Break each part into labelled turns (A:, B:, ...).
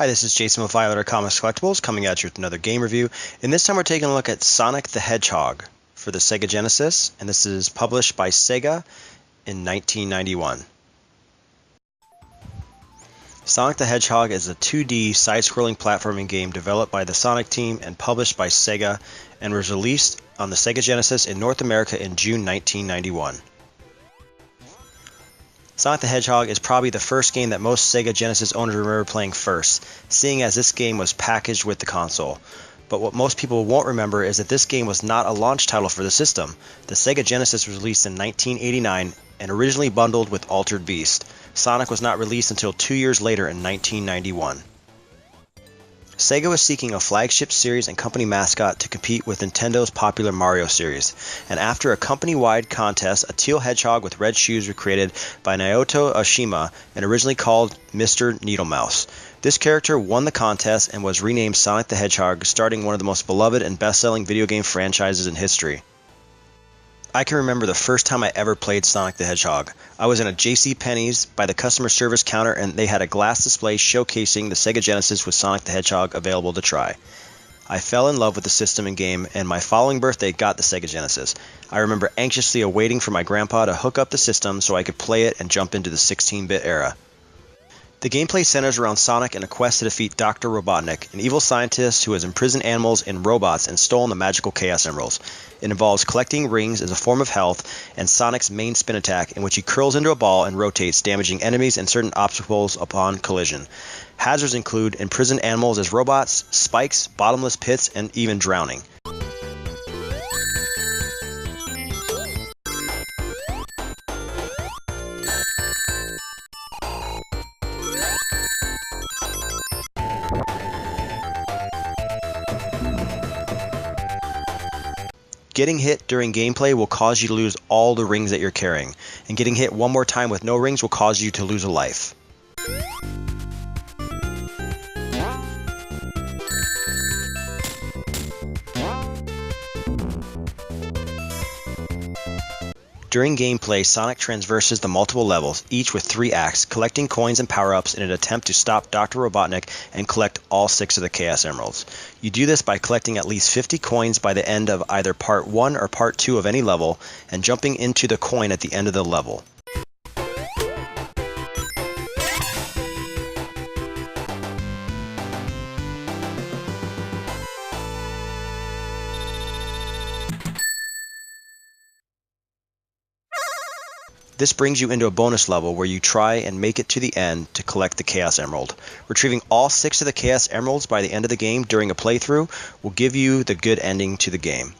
A: Hi, this is Jason with Violator Comics Collectibles coming at you with another game review. And this time we're taking a look at Sonic the Hedgehog for the Sega Genesis, and this is published by SEGA in 1991. Sonic the Hedgehog is a 2D side-scrolling platforming game developed by the Sonic team and published by SEGA and was released on the Sega Genesis in North America in June 1991. Sonic the Hedgehog is probably the first game that most Sega Genesis owners remember playing first, seeing as this game was packaged with the console. But what most people won't remember is that this game was not a launch title for the system. The Sega Genesis was released in 1989 and originally bundled with Altered Beast. Sonic was not released until 2 years later in 1991. Sega was seeking a flagship series and company mascot to compete with Nintendo's popular Mario series, and after a company-wide contest, a teal hedgehog with red shoes was created by Naoto Oshima and originally called Mr. Needlemouse. This character won the contest and was renamed Sonic the Hedgehog, starting one of the most beloved and best-selling video game franchises in history. I can remember the first time I ever played Sonic the Hedgehog. I was in a JCPenney's by the customer service counter and they had a glass display showcasing the Sega Genesis with Sonic the Hedgehog available to try. I fell in love with the system and game, and my following birthday got the Sega Genesis. I remember anxiously awaiting for my grandpa to hook up the system so I could play it and jump into the 16-bit era. The gameplay centers around Sonic and a quest to defeat Dr. Robotnik, an evil scientist who has imprisoned animals and robots and stolen the magical Chaos Emeralds. It involves collecting rings as a form of health and Sonic's main spin attack, in which he curls into a ball and rotates, damaging enemies and certain obstacles upon collision. Hazards include imprisoned animals as robots, spikes, bottomless pits, and even drowning. Getting hit during gameplay will cause you to lose all the rings that you're carrying, and getting hit one more time with no rings will cause you to lose a life. During gameplay, Sonic traverses the multiple levels, each with 3 acts, collecting coins and power-ups in an attempt to stop Dr. Robotnik and collect all 6 of the Chaos Emeralds. You do this by collecting at least 50 coins by the end of either Part 1 or Part 2 of any level, and jumping into the coin at the end of the level. This brings you into a bonus level where you try and make it to the end to collect the Chaos Emerald. Retrieving all 6 of the Chaos Emeralds by the end of the game during a playthrough will give you the good ending to the game.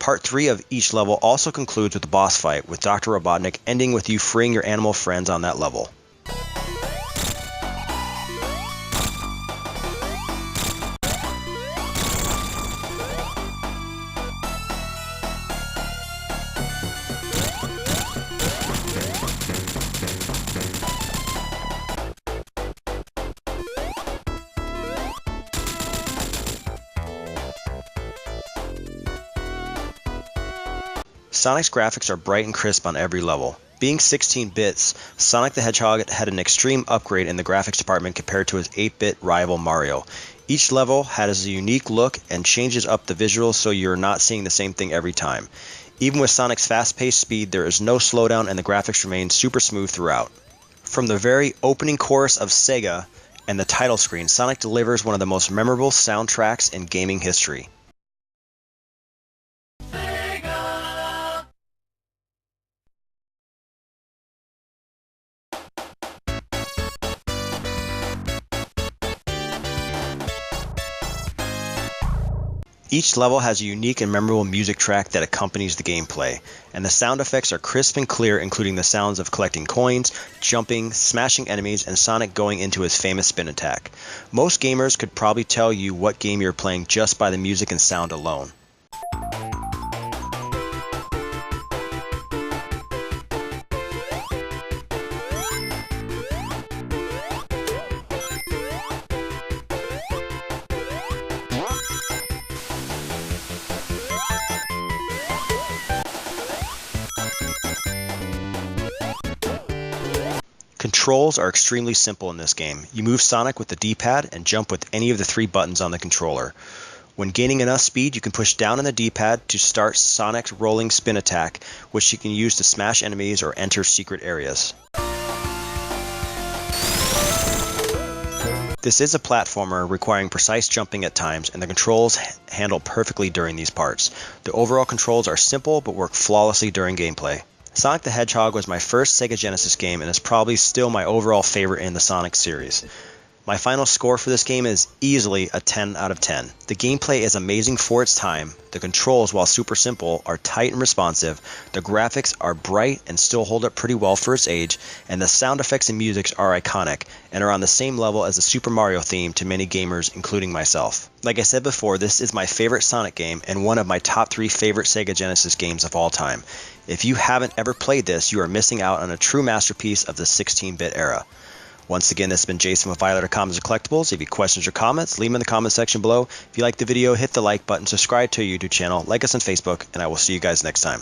A: Part 3 of each level also concludes with a boss fight, with Dr. Robotnik ending with you freeing your animal friends on that level. Sonic's graphics are bright and crisp on every level. Being 16 bits, Sonic the Hedgehog had an extreme upgrade in the graphics department compared to his 8-bit rival Mario. Each level has a unique look and changes up the visuals so you're not seeing the same thing every time. Even with Sonic's fast-paced speed, there is no slowdown and the graphics remain super smooth throughout. From the very opening chorus of SEGA and the title screen, Sonic delivers one of the most memorable soundtracks in gaming history. Each level has a unique and memorable music track that accompanies the gameplay, and the sound effects are crisp and clear, including the sounds of collecting coins, jumping, smashing enemies, and Sonic going into his famous spin attack. Most gamers could probably tell you what game you're playing just by the music and sound alone. Controls are extremely simple in this game. You move Sonic with the D-pad and jump with any of the 3 buttons on the controller. When gaining enough speed, you can push down on the D-pad to start Sonic's rolling spin attack, which you can use to smash enemies or enter secret areas. This is a platformer requiring precise jumping at times, and the controls handle perfectly during these parts. The overall controls are simple but work flawlessly during gameplay. Sonic the Hedgehog was my first Sega Genesis game and is probably still my overall favorite in the Sonic series. My final score for this game is easily a 10 out of 10. The gameplay is amazing for its time, the controls, while super simple, are tight and responsive, the graphics are bright and still hold up pretty well for its age, and the sound effects and music are iconic and are on the same level as the Super Mario theme to many gamers, including myself. Like I said before, this is my favorite Sonic game and one of my top 3 favorite Sega Genesis games of all time. If you haven't ever played this, you are missing out on a true masterpiece of the 16-bit era. Once again, this has been Jason with Violator Comics and Collectibles. If you have questions or comments, leave them in the comment section below. If you like the video, hit the like button, subscribe to our YouTube channel, like us on Facebook, and I will see you guys next time.